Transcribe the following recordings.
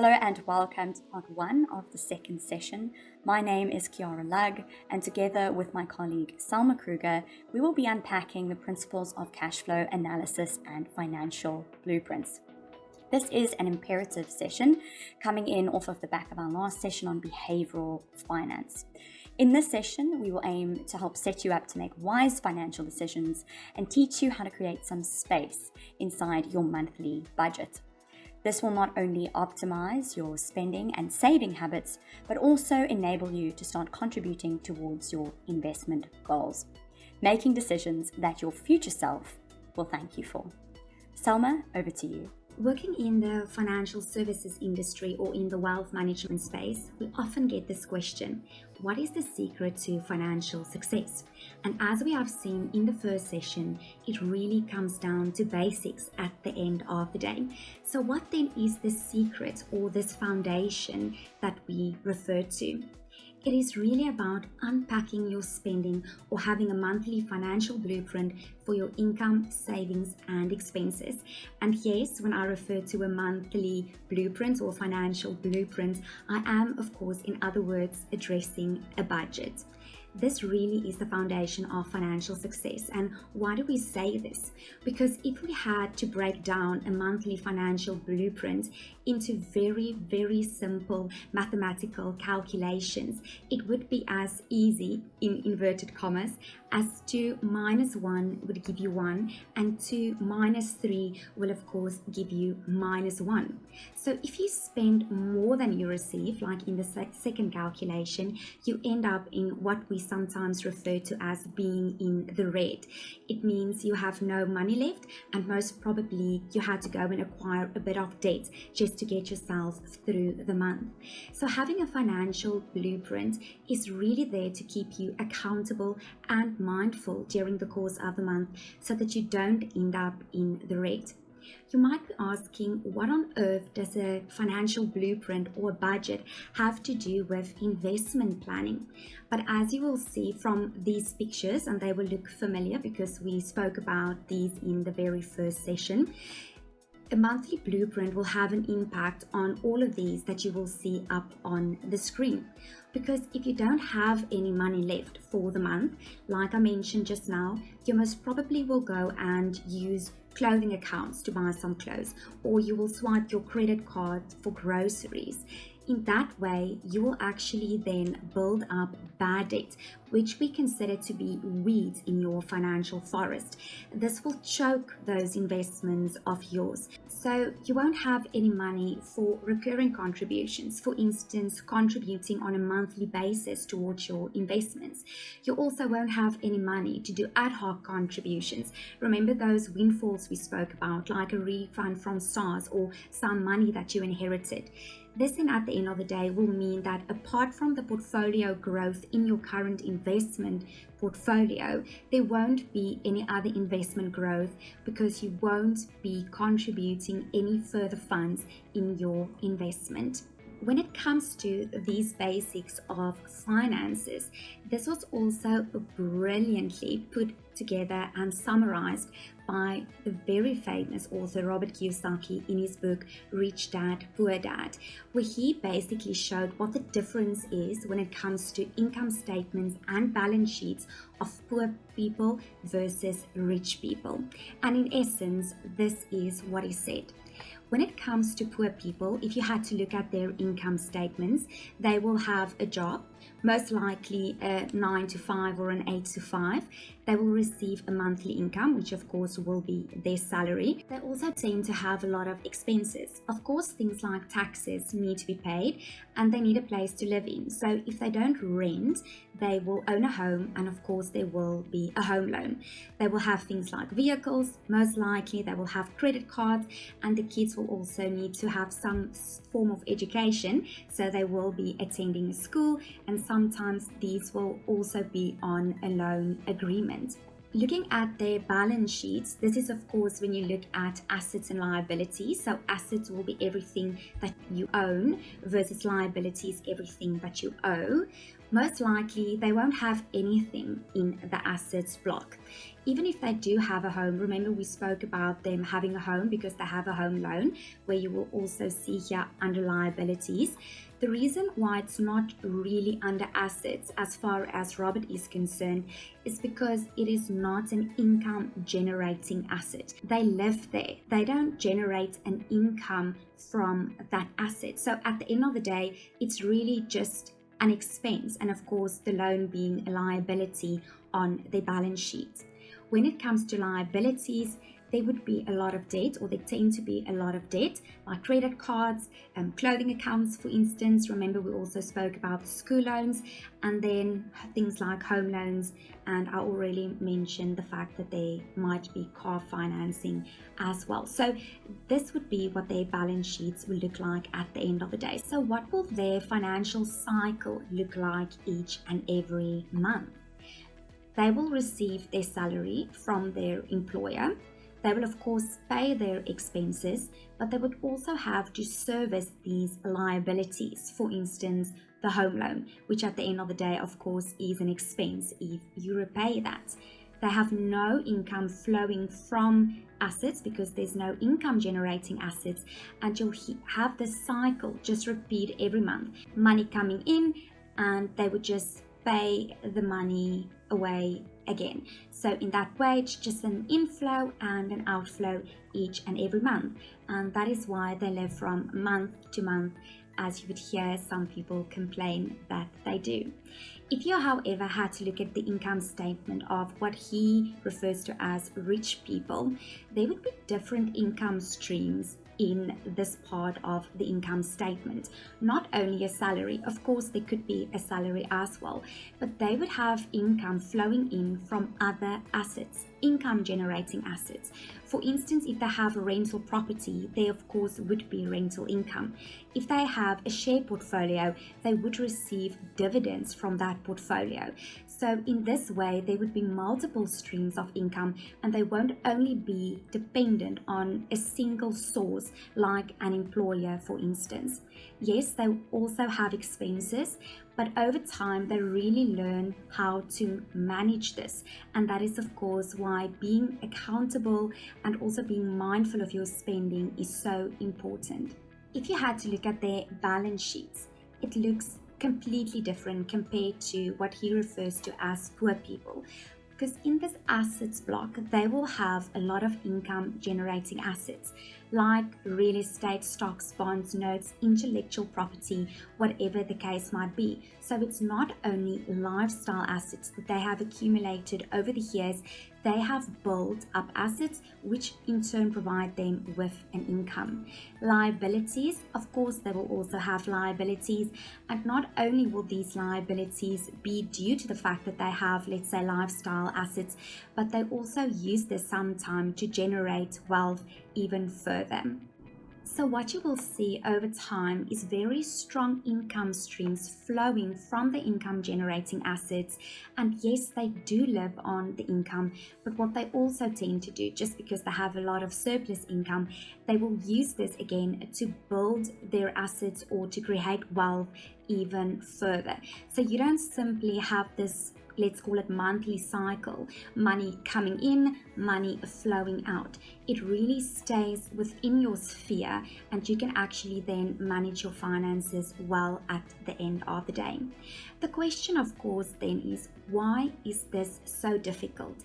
Hello and welcome to part one of the second session. My name is Kiara Lug, and together with my colleague Salma Kruger, we will be unpacking the principles of cash flow analysis and financial blueprints. This is an imperative session coming in off of the back of our last session on behavioral finance. In this session, we will aim to help set you up to make wise financial decisions and teach you how to create some space inside your monthly budget. This will not only optimize your spending and saving habits, but also enable you to start contributing towards your investment goals, making decisions that your future self will thank you for. Salma, over to you. Working in the financial services industry or in the wealth management space, we often get this question: what is the secret to financial success? And as we have seen in the first session, it really comes down to basics at the end of the day. So what then is the secret or this foundation that we refer to? It is really about unpacking your spending or having a monthly financial blueprint for your income, savings, and expenses. And yes, when I refer to a monthly blueprint or financial blueprint, I am, of course, in other words, addressing a budget. This really is the foundation of financial success. And why do we say this? Because if we had to break down a monthly financial blueprint into very, very simple mathematical calculations, it would be as easy, in inverted commas, as 2 minus 1 would give you 1, and 2 minus 3 will of course give you minus 1. So if you spend more than you receive, like in the second calculation, you end up in what we sometimes refer to as being in the red. It means you have no money left, and most probably you had to go and acquire a bit of debt just to get yourself through the month. So having a financial blueprint is really there to keep you accountable and mindful during the course of the month so that you don't end up in the red. You might be asking, what on earth does a financial blueprint or a budget have to do with investment planning? But as you will see from these pictures, and they will look familiar because we spoke about these in the very first session, a monthly blueprint will have an impact on all of these that you will see up on the screen. Because if you don't have any money left for the month, like I mentioned just now, you most probably will go and use clothing accounts to buy some clothes, or you will swipe your credit card for groceries. In that way, you will actually then build up bad debt, which we consider to be weeds in your financial forest. This will choke those investments of yours. So you won't have any money for recurring contributions, for instance, contributing on a monthly basis towards your investments. You also won't have any money to do ad hoc contributions. Remember those windfalls we spoke about, like a refund from SARS or some money that you inherited. This then at the end of the day will mean that apart from the portfolio growth in your current investment portfolio, there won't be any other investment growth because you won't be contributing any further funds in your investment. When it comes to these basics of finances, this was also brilliantly put together and summarized by the very famous author Robert Kiyosaki in his book Rich Dad, Poor Dad, where he basically showed what the difference is when it comes to income statements and balance sheets of poor people versus rich people. And in essence, this is what he said. When it comes to poor people, if you had to look at their income statements, they will have a job, most likely a 9 to 5 or an 8 to 5. They will receive a monthly income, which of course will be their salary. They also tend to have a lot of expenses. Of course, things like taxes need to be paid, and they need a place to live in. So if they don't rent, they will own a home, and of course there will be a home loan. They will have things like vehicles, most likely they will have credit cards, and the kids will also need to have some form of education, so they will be attending a school, and sometimes these will also be on a loan agreement. Looking at their balance sheets, this is of course when you look at assets and liabilities. So assets will be everything that you own versus liabilities, everything that you owe. most likely they won't have anything in the assets block. Even if they do have a home, remember we spoke about them having a home because they have a home loan, where you will also see here under liabilities. The reason why it's not really under assets as far as Robert is concerned is because it is not an income generating asset. They live there. They don't generate an income from that asset. So at the end of the day, it's really just an expense, and of course the loan being a liability on their balance sheet. When it comes to liabilities, there would be a lot of debt, or there tend to be a lot of debt, like credit cards, clothing accounts, for instance. Remember, we also spoke about school loans, and then things like home loans, and I already mentioned the fact that there might be car financing as well. So this would be what their balance sheets will look like at the end of the day. So what will their financial cycle look like each and every month? They will receive their salary from their employer. They will, of course, pay their expenses, but they would also have to service these liabilities. For instance, the home loan, which at the end of the day, of course, is an expense if you repay that. They have no income flowing from assets because there's no income generating assets, and you'll have this cycle just repeat every month. Money coming in, and they would just pay the money away again. So in that way, it's just an inflow and an outflow each and every month, and that is why they live from month to month, as you would hear some people complain that they do. If you, however, had to look at the income statement of what he refers to as rich people, there would be different income streams in this part of the income statement. Not only a salary, of course there could be a salary as well, but they would have income flowing in from other assets, income generating assets. For instance, if they have a rental property, there of course would be rental income. If they have a share portfolio, they would receive dividends from that portfolio. So in this way, there would be multiple streams of income, and they won't only be dependent on a single source like an employer, for instance. Yes, they also have expenses, but over time they really learn how to manage this, and that is of course why being accountable and also being mindful of your spending is so important. If you had to look at their balance sheets, it looks completely different compared to what he refers to as poor people, because in this assets block they will have a lot of income generating assets like real estate, stocks, bonds, notes, intellectual property, whatever the case might be. So it's not only lifestyle assets that they have accumulated over the years, they have built up assets which in turn provide them with an income. Liabilities, of course, they will also have liabilities, and not only will these liabilities be due to the fact that they have, let's say, lifestyle assets, but they also use this sometime to generate wealth even further. So what you will see over time is very strong income streams flowing from the income generating assets. And yes, they do live on the income, but what they also tend to do, just because they have a lot of surplus income, they will use this again to build their assets or to create wealth even further. So you don't simply have this, let's call it monthly cycle, money coming in, money flowing out. It really stays within your sphere, and you can actually then manage your finances well at the end of the day. The question, of course, then is, why is this so difficult?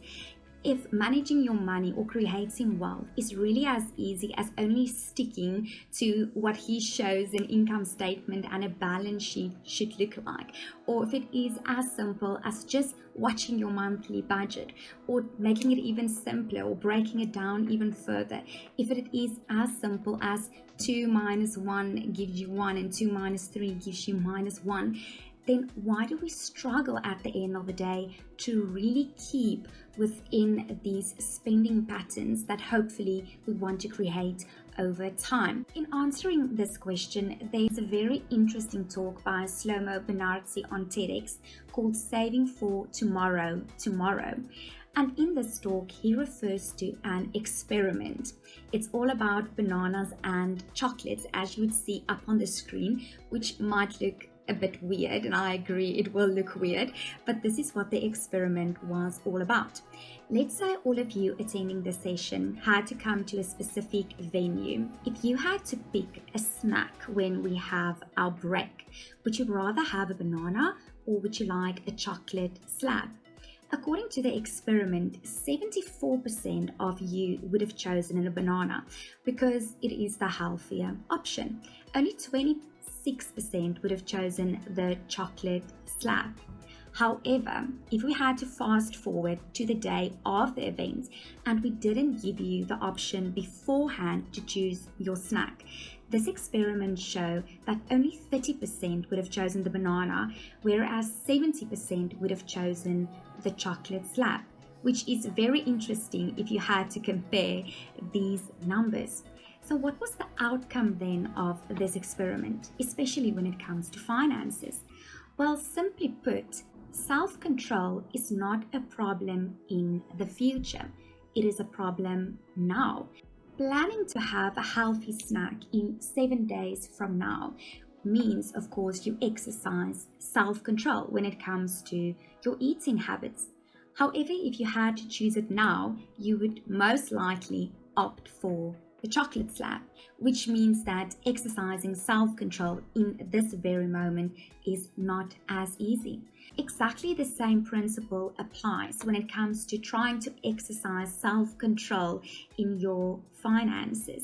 If managing your money or creating wealth is really as easy as only sticking to what he shows an income statement and a balance sheet should look like, or if it is as simple as just watching your monthly budget, or making it even simpler or breaking it down even further, if it is as simple as 2 minus 1 gives you 1 and 2 minus 3 gives you minus 1, then why do we struggle at the end of the day to really keep within these spending patterns that hopefully we want to create over time? In answering this question, there's a very interesting talk by Shlomo Benartzi on TEDx called Saving for Tomorrow. And in this talk, he refers to an experiment. It's all about bananas and chocolates, as you would see up on the screen, which might look a bit weird, and I agree it will look weird, but this is what the experiment was all about. Let's say all of you attending this session had to come to a specific venue. If you had to pick a snack when we have our break, would you rather have a banana or would you like a chocolate slab? According to the experiment, 74% of you would have chosen a banana because it is the healthier option. Only 26% would have chosen the chocolate slab. However, if we had to fast forward to the day of the event and we didn't give you the option beforehand to choose your snack, this experiment showed that only 30% would have chosen the banana, whereas 70% would have chosen the chocolate slab, which is very interesting if you had to compare these numbers. So what was the outcome then of this experiment, especially when it comes to finances? Well, simply put, self-control is not a problem in the future. It is a problem now. Planning to have a healthy snack in 7 days from now means, of course, you exercise self-control when it comes to your eating habits. However, if you had to choose it now, you would most likely opt for the chocolate slab, which means that exercising self-control in this very moment is not as easy. Exactly the same principle applies when it comes to trying to exercise self-control in your finances.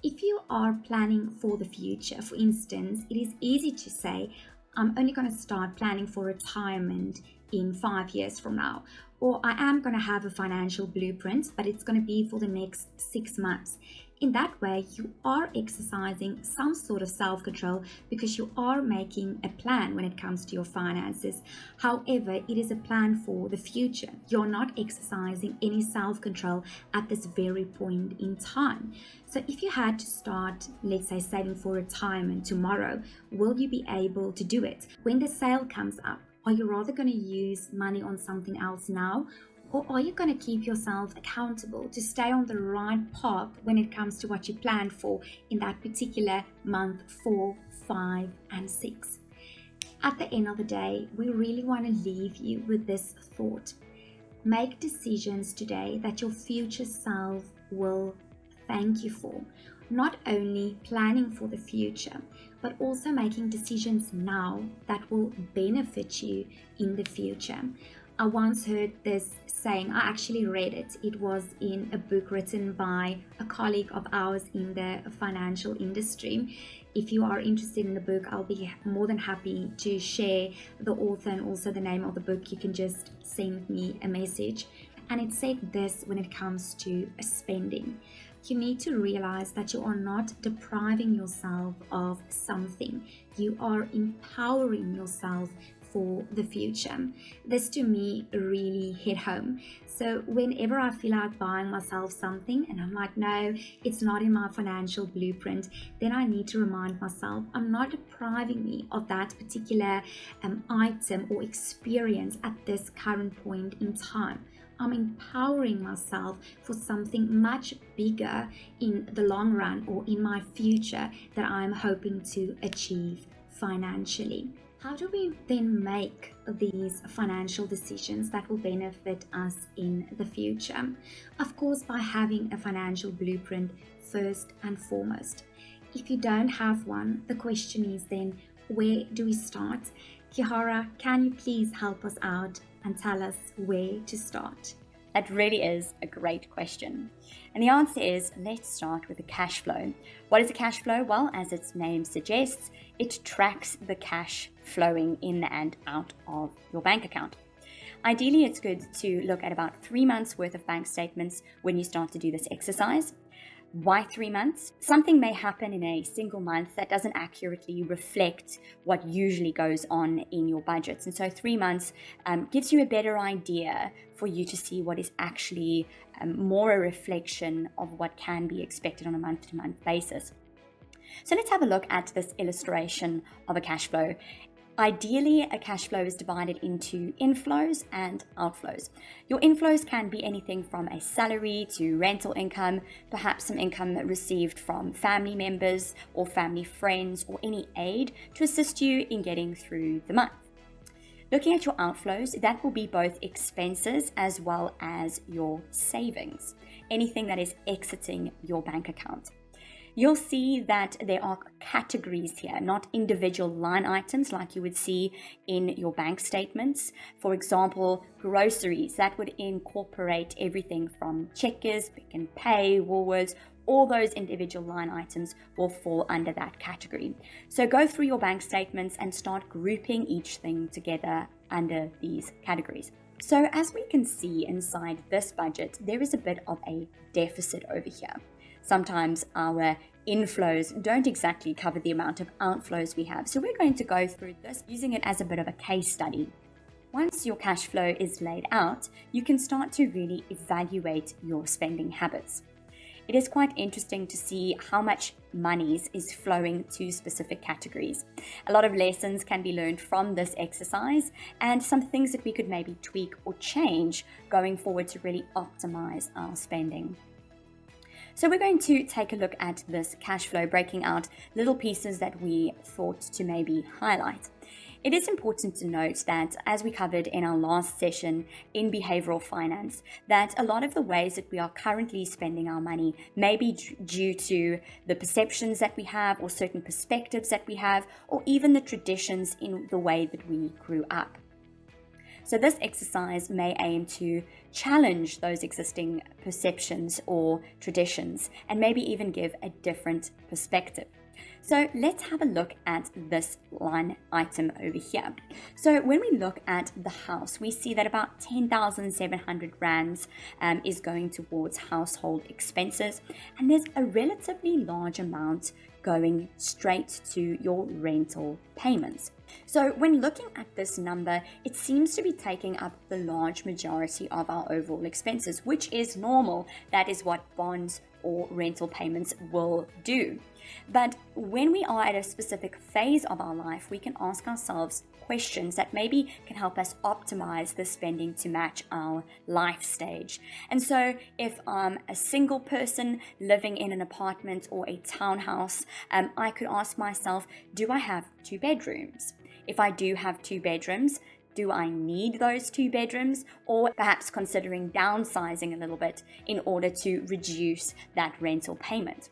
If you are planning for the future, for instance, it is easy to say, I'm only going to start planning for retirement in 5 years from now, or I am going to have a financial blueprint, but it's going to be for the next 6 months. In that way, you are exercising some sort of self-control because you are making a plan when it comes to your finances. However, it is a plan for the future. You're not exercising any self-control at this very point in time. So if you had to start, let's say, saving for retirement tomorrow, will you be able to do it? When the sale comes up, are you rather going to use money on something else now? Or are you going to keep yourself accountable to stay on the right path when it comes to what you planned for in that particular month 4, 5, and 6? At the end of the day, we really want to leave you with this thought. Make decisions today that your future self will thank you for. Not only planning for the future, but also making decisions now that will benefit you in the future. I once heard this saying, I actually read it. It was in a book written by a colleague of ours in the financial industry. If you are interested in the book, I'll be more than happy to share the author and also the name of the book. You can just send me a message. And it said this when it comes to spending. You need to realize that you are not depriving yourself of something. You are empowering yourself for the future. This to me really hit home. So whenever I feel like buying myself something and I'm like, no, it's not in my financial blueprint, then I need to remind myself I'm not depriving me of that particular item or experience at this current point in time. I'm empowering myself for something much bigger in the long run or in my future that I'm hoping to achieve financially. How do we then make these financial decisions that will benefit us in the future? Of course, by having a financial blueprint first and foremost. If you don't have one, the question is then, where do we start? Kiara, can you please help us out and tell us where to start? That really is a great question. And the answer is, let's start with the cash flow. What is a cash flow? Well, as its name suggests, it tracks the cash flowing in and out of your bank account. Ideally, it's good to look at about 3 months worth of bank statements when you start to do this exercise. Why 3 months? Something may happen in a single month that doesn't accurately reflect what usually goes on in your budgets. And so 3 months gives you a better idea for you to see what is actually more a reflection of what can be expected on a month-to-month basis. So let's have a look at this illustration of a cash flow. Ideally, a cash flow is divided into inflows and outflows. Your inflows can be anything from a salary to rental income, perhaps some income received from family members or family friends or any aid to assist you in getting through the month. Looking at your outflows, that will be both expenses as well as your savings, anything that is exiting your bank account. You'll see that there are categories here, not individual line items like you would see in your bank statements. For example, groceries, that would incorporate everything from Checkers, Pick n Pay, Woolworths. All those individual line items will fall under that category. So go through your bank statements and start grouping each thing together under these categories. So as we can see inside this budget, there is a bit of a deficit over here. Sometimes our inflows don't exactly cover the amount of outflows we have. So we're going to go through this using it as a bit of a case study. Once your cash flow is laid out, you can start to really evaluate your spending habits. It is quite interesting to see how much monies is flowing to specific categories. A lot of lessons can be learned from this exercise and some things that we could maybe tweak or change going forward to really optimize our spending. So we're going to take a look at this cash flow, breaking out little pieces that we thought to maybe highlight. It is important to note that, as we covered in our last session in behavioral finance, that a lot of the ways that we are currently spending our money may be due to the perceptions that we have or certain perspectives that we have, or even the traditions in the way that we grew up. So this exercise may aim to challenge those existing perceptions or traditions and maybe even give a different perspective. So let's have a look at this line item over here. So when we look at the house, we see that about 10,700 rands is going towards household expenses, and there's a relatively large amount going straight to your rental payments. So when looking at this number, it seems to be taking up the large majority of our overall expenses, which is normal. That is what bonds or rental payments will do. But when we are at a specific phase of our life, we can ask ourselves questions that maybe can help us optimize the spending to match our life stage. And so if I'm a single person living in an apartment or a townhouse, I could ask myself, do I have 2 bedrooms? If I do have 2 bedrooms, do I need those 2 bedrooms, or perhaps considering downsizing a little bit in order to reduce that rental payment?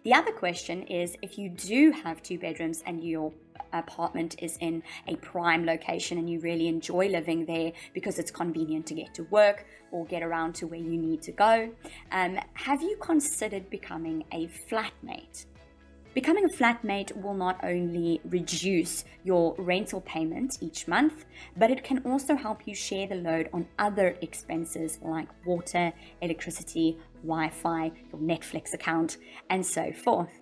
The other question is, if you do have 2 bedrooms and your apartment is in a prime location and you really enjoy living there because it's convenient to get to work or get around to where you need to go, have you considered becoming a flatmate? Becoming a flatmate will not only reduce your rental payment each month, but it can also help you share the load on other expenses like water, electricity, Wi-Fi, your Netflix account, and so forth.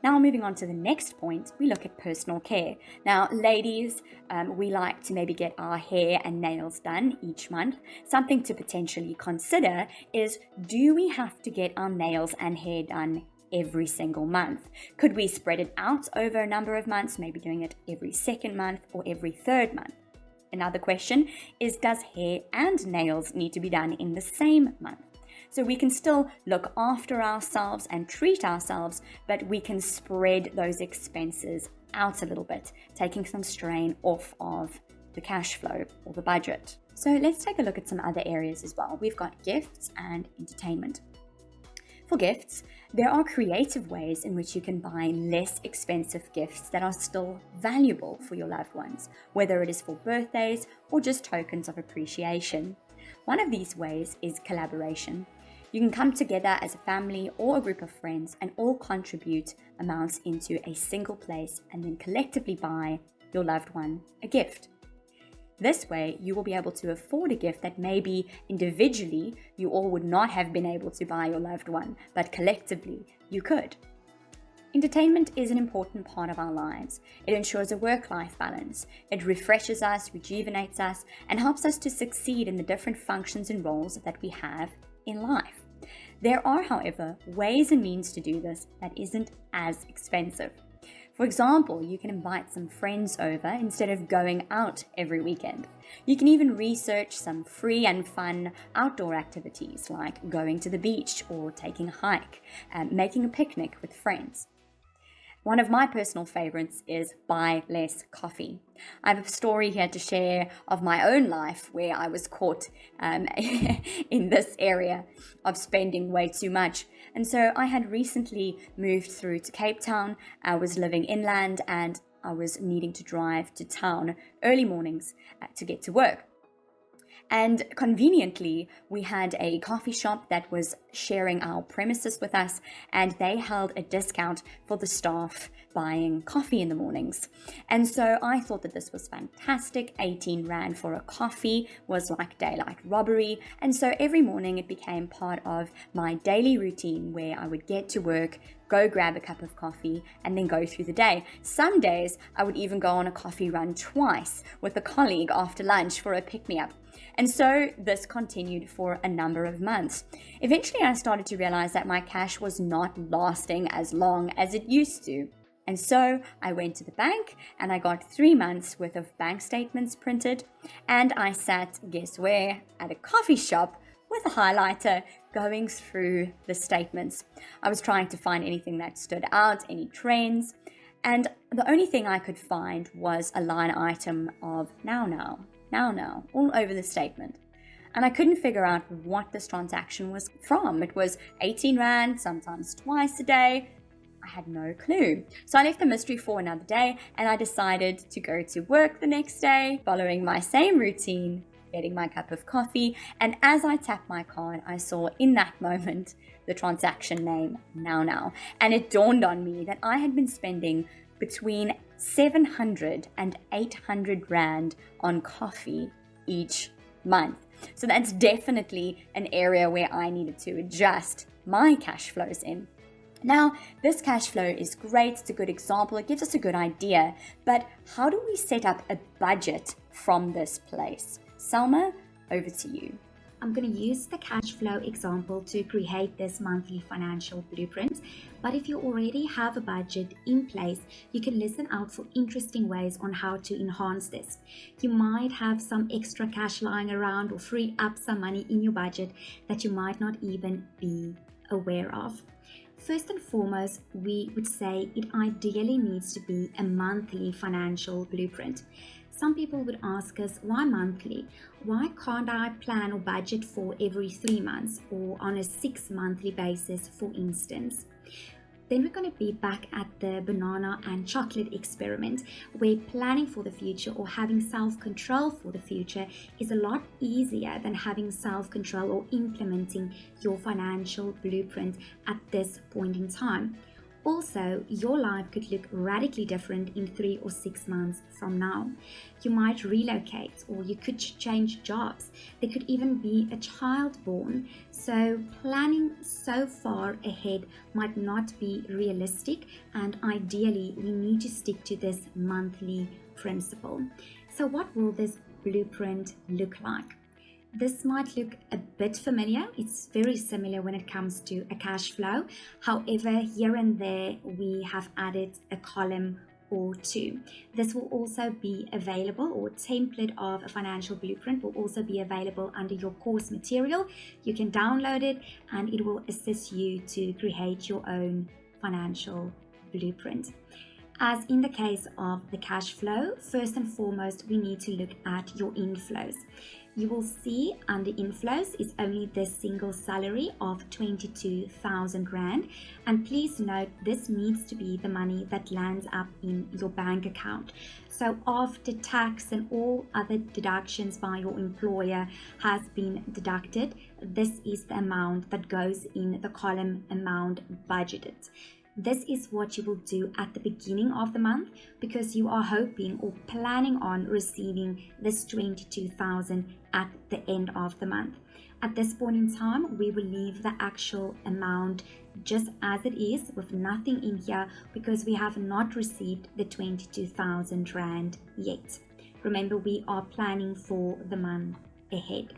Now moving on to the next point, we look at personal care. Now ladies, we like to maybe get our hair and nails done each month. Something to potentially consider is, do we have to get our nails and hair done every single month? Could we spread it out over a number of months, maybe doing it every 2nd month or every 3rd month? Another question is, does hair and nails need to be done in the same month? So we can still look after ourselves and treat ourselves, but we can spread those expenses out a little bit, taking some strain off of the cash flow or the budget. So let's take a look at some other areas as well. We've got gifts and entertainment. For gifts, there are creative ways in which you can buy less expensive gifts that are still valuable for your loved ones, whether it is for birthdays or just tokens of appreciation. One of these ways is collaboration. You can come together as a family or a group of friends and all contribute amounts into a single place and then collectively buy your loved one a gift. This way, you will be able to afford a gift that maybe individually you all would not have been able to buy your loved one, but collectively you could. Entertainment is an important part of our lives. It ensures a work-life balance. It refreshes us, rejuvenates us, and helps us to succeed in the different functions and roles that we have in life. There are, however, ways and means to do this that isn't as expensive. For example, you can invite some friends over instead of going out every weekend. You can even research some free and fun outdoor activities like going to the beach or taking a hike and making a picnic with friends. One of my personal favorites is buy less coffee. I have a story here to share of my own life where I was caught in this area of spending way too much. And so I had recently moved through to Cape Town. I was living inland and I was needing to drive to town early mornings to get to work. And conveniently, we had a coffee shop that was sharing our premises with us, and they held a discount for the staff buying coffee in the mornings. And so I thought that this was fantastic. 18 Rand for a coffee was like daylight robbery. And so every morning it became part of my daily routine where I would get to work, go grab a cup of coffee, and then go through the day. Some days I would even go on a coffee run twice with a colleague after lunch for a pick-me-up. And so this continued for a number of months. Eventually I started to realize that my cash was not lasting as long as it used to. And so I went to the bank and I got 3 months worth of bank statements printed, and I sat, guess where, at a coffee shop with a highlighter going through the statements. I was trying to find anything that stood out, any trends, and the only thing I could find was a line item of now, all over the statement. And I couldn't figure out what this transaction was from. It was 18 Rand, sometimes twice a day. I had no clue. So I left the mystery for another day and I decided to go to work the next day, following my same routine, getting my cup of coffee. And as I tapped my card, I saw in that moment the transaction name Now. And it dawned on me that I had been spending between 700 and 800 Rand on coffee each month. So that's definitely an area where I needed to adjust my cash flows in. Now, this cash flow is great. It's a good example. It gives us a good idea. But how do we set up a budget from this place? Selma, over to you. I'm going to use the cash flow example to create this monthly financial blueprint. But if you already have a budget in place, you can listen out for interesting ways on how to enhance this. You might have some extra cash lying around or free up some money in your budget that you might not even be aware of. First and foremost, we would say it ideally needs to be a monthly financial blueprint. Some people would ask us, why monthly? Why can't I plan or budget for every 3 months or on a 6 monthly basis, for instance? Then we're going to be back at the banana and chocolate experiment, where planning for the future or having self-control for the future is a lot easier than having self-control or implementing your financial blueprint at this point in time. Also, your life could look radically different in 3 or 6 months from now. You might relocate or you could change jobs. There could even be a child born. So planning so far ahead might not be realistic, and ideally we need to stick to this monthly principle. So what will this blueprint look like? This might look a bit familiar. It's very similar when it comes to a cash flow. However, here and there, we have added a column or two. This will also be available, or template of a financial blueprint will also be available under your course material. You can download it and it will assist you to create your own financial blueprint. As in the case of the cash flow, first and foremost, we need to look at your inflows. You will see under inflows is only the single salary of 22,000 Rand. And please note, this needs to be the money that lands up in your bank account. So after tax and all other deductions by your employer has been deducted, this is the amount that goes in the column amount budgeted. This is what you will do at the beginning of the month, because you are hoping or planning on receiving this 22,000 at the end of the month. At this point in time, we will leave the actual amount just as it is with nothing in here, because we have not received the 22,000 Rand yet. Remember, we are planning for the month ahead.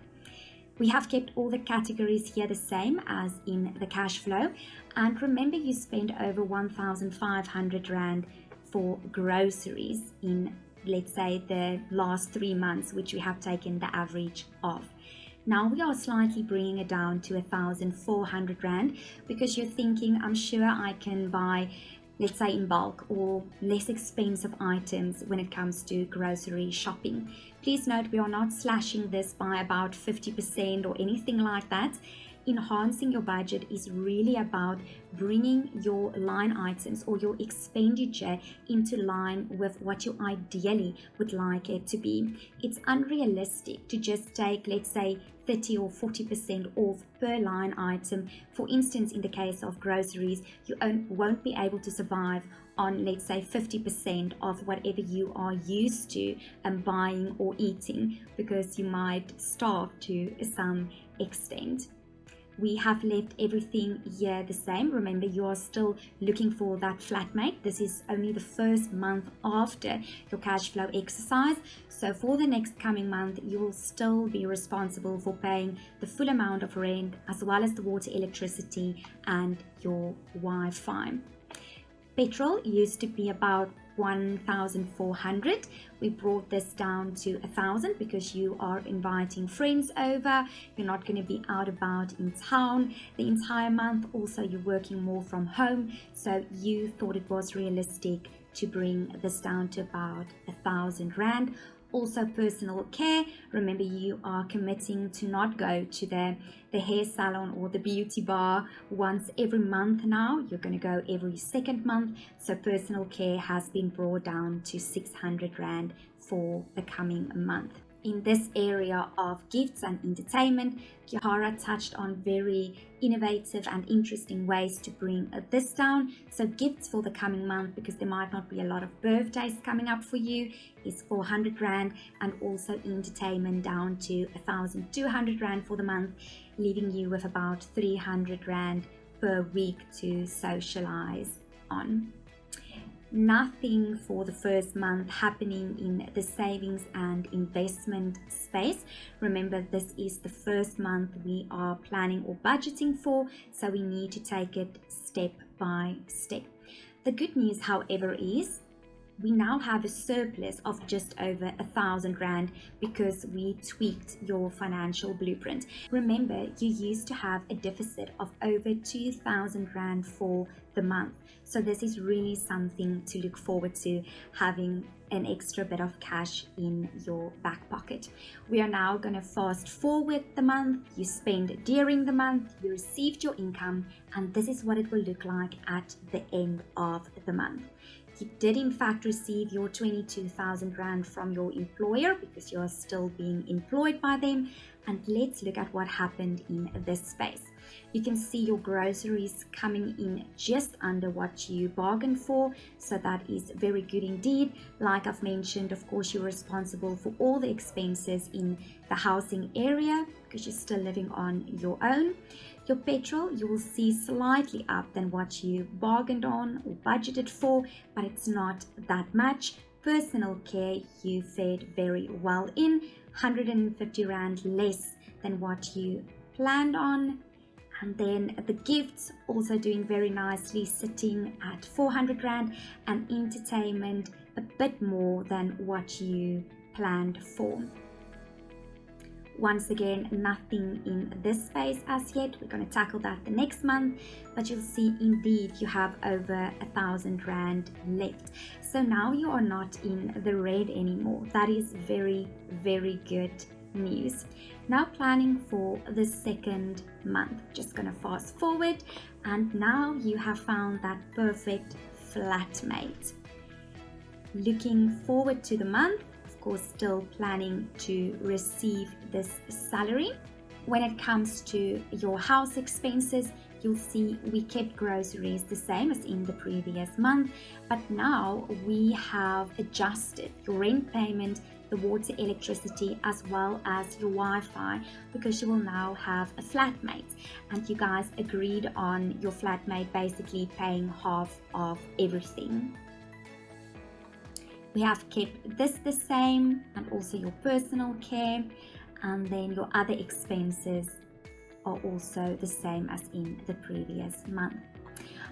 We have kept all the categories here the same as in the cash flow. And remember, you spend over 1,500 Rand for groceries in, let's say, the last 3 months, which we have taken the average of. Now we are slightly bringing it down to 1,400 Rand, because you're thinking, I'm sure I can buy, let's say, in bulk or less expensive items when it comes to grocery shopping. Please note, we are not slashing this by about 50% or anything like that. Enhancing your budget is really about bringing your line items or your expenditure into line with what you ideally would like it to be. It's unrealistic to just take, let's say, 30 or 40% off per line item. For instance, in the case of groceries, you won't be able to survive on, let's say, 50% of whatever you are used to buying or eating, because you might starve to some extent. We have left everything here the same. Remember, you are still looking for that flatmate. This is only the first month after your cash flow exercise. So for the next coming month, you will still be responsible for paying the full amount of rent, as well as the water, electricity, and your Wi-Fi. Petrol used to be about 1,400. We brought this down to 1,000 because you are inviting friends over. You're not going to be out about in town the entire month. Also, you're working more from home, so you thought it was realistic to bring this down to about 1,000 Rand. Also, personal care. Remember, you are committing to not go to the hair salon or the beauty bar once every month now. You're going to go every second month. So personal care has been brought down to 600 Rand for the coming month. In this area of gifts and entertainment, Kiara touched on very innovative and interesting ways to bring this down. So gifts for the coming month, because there might not be a lot of birthdays coming up for you, is 400 Rand, and also entertainment down to 1,200 Rand for the month, leaving you with about 300 Rand per week to socialize on. Nothing for the first month happening in the savings and investment space. Remember, this is the first month we are planning or budgeting for, so we need to take it step by step. The good news, however, is we now have a surplus of just over 1,000 Rand because we tweaked your financial blueprint. Remember, you used to have a deficit of over 2,000 Rand for the month. So this is really something to look forward to, having an extra bit of cash in your back pocket. We are now going to fast forward the month. You spend during the month, you received your income, and this is what it will look like at the end of the month. You did in fact receive your 22,000 Rand from your employer because you are still being employed by them. And let's look at what happened in this space. You can see your groceries coming in just under what you bargained for, so that is very good indeed. Like I've mentioned, of course, you're responsible for all the expenses in the housing area because you're still living on your own. Your petrol, you will see slightly up than what you bargained on or budgeted for, but it's not that much. Personal care, you fared very well in, 150 Rand less than what you planned on. And then the gifts also doing very nicely, sitting at 400 Rand, and entertainment a bit more than what you planned for. Once again, nothing in this space as yet. We're going to tackle that the next month, but you'll see indeed you have over 1,000 Rand left. So now you are not in the red anymore. That is very, very good news. Now planning for the second month. Just going to fast forward, and now you have found that perfect flatmate. Looking forward to the month. Of course, still planning to receive this salary. When it comes to your house expenses, you'll see we kept groceries the same as in the previous month, but now we have adjusted your rent payment, the water, electricity, as well as your Wi-Fi, because you will now have a flatmate, and you guys agreed on your flatmate basically paying half of everything. We have kept this the same, and also your personal care, and then your other expenses are also the same as in the previous month.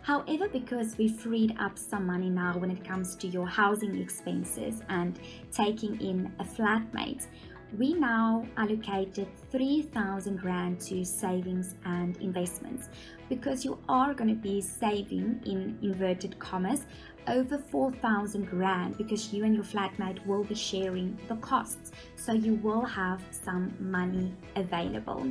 However, because we freed up some money now when it comes to your housing expenses and taking in a flatmate, we now allocated 3,000 Rand to savings and investments, because you are going to be saving, in inverted commas, over 4,000 Rand, because you and your flatmate will be sharing the costs. So you will have some money available.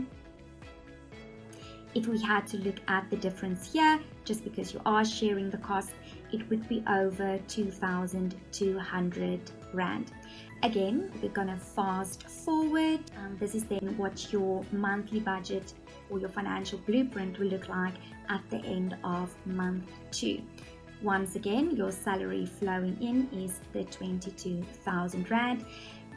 If we had to look at the difference here, just because you are sharing the cost, it would be over 2,200 Rand. Again, we're going to fast forward. This is then what your monthly budget or your financial blueprint will look like at the end of month 2. Once again, your salary flowing in is the 22,000 Rand.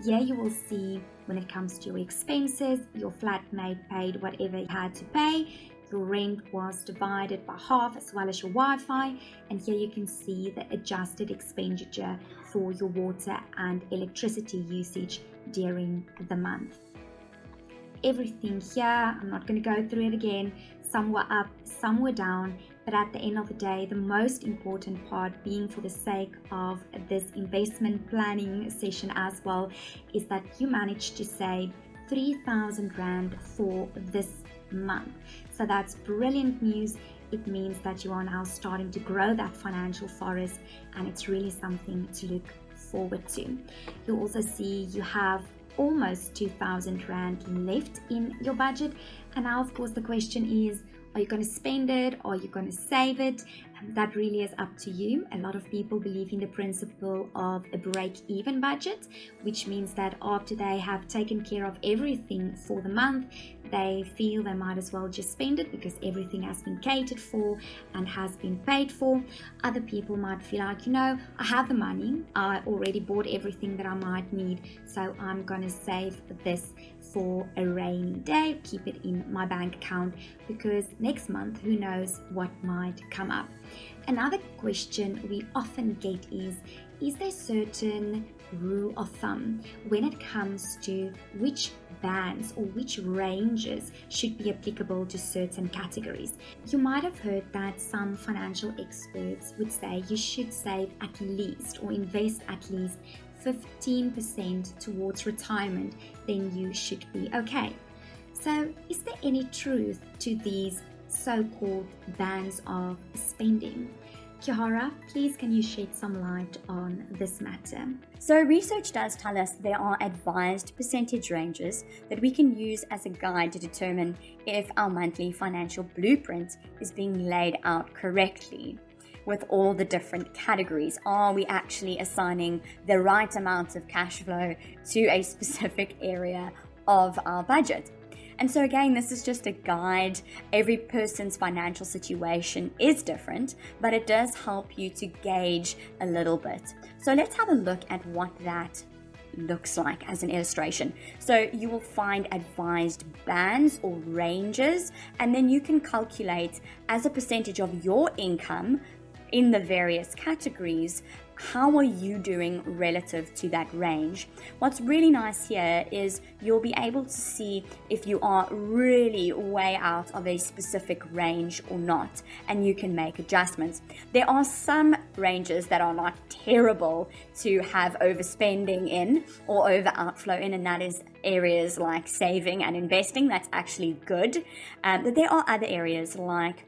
Here you will see when it comes to your expenses, your flatmate paid whatever he had to pay. Your rent was divided by half, as well as your Wi-Fi. And here you can see the adjusted expenditure for your water and electricity usage during the month. Everything here, I'm not going to go through it again. Some were up, some were down. But at the end of the day, the most important part, being for the sake of this investment planning session as well, is that you managed to save 3,000 Rand for this month. So that's brilliant news. It means that you are now starting to grow that financial forest, and it's really something to look forward to. You'll also see you have almost 2,000 Rand left in your budget. And now, of course, the question is, are you going to spend it, or are you going to save it? That really is up to you. A lot of people believe in the principle of a break-even budget, which means that after they have taken care of everything for the month, they feel they might as well just spend it because everything has been catered for and has been paid for. Other people might feel like, I have the money, I already bought everything that I might need, so I'm going to save this for a rainy day, keep it in my bank account, because next month, who knows what might come up. Another question we often get is there certain rule of thumb when it comes to which bands or which ranges should be applicable to certain categories? You might have heard that some financial experts would say you should save at least or invest at least 15% towards retirement, then you should be okay. So is there any truth to these so-called bands of spending? Kiara, please can you shed some light on this matter? So research does tell us there are advised percentage ranges that we can use as a guide to determine if our monthly financial blueprint is being laid out correctly. With all the different categories, are we actually assigning the right amount of cash flow to a specific area of our budget? And so again, this is just a guide. Every person's financial situation is different, but it does help you to gauge a little bit. So let's have a look at what that looks like as an illustration. So you will find advised bands or ranges, and then you can calculate as a percentage of your income in the various categories, how are you doing relative to that range? What's really nice here is you'll be able to see if you are really way out of a specific range or not, and you can make adjustments. There are some ranges that are not terrible to have overspending in or over outflow in, and that is areas like saving and investing. That's actually good. But there are other areas like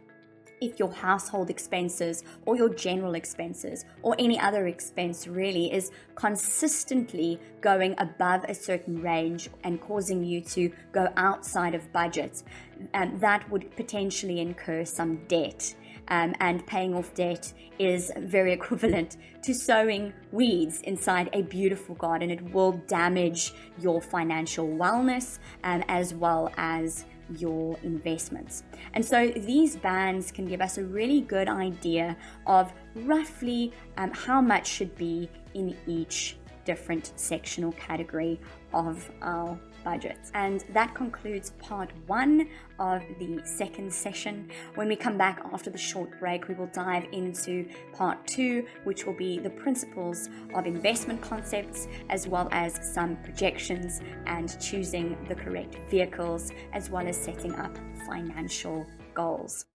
if your household expenses or your general expenses or any other expense really is consistently going above a certain range and causing you to go outside of budget, that would potentially incur some debt. And paying off debt is very equivalent to sowing weeds inside a beautiful garden. It will damage your financial wellness as well as your investments. And so these bands can give us a really good idea of roughly how much should be in each different sectional category of our budget. And that concludes part 1 of the second session. When we come back after the short break, we will dive into part 2, which will be the principles of investment concepts, as well as some projections and choosing the correct vehicles, as well as setting up financial goals.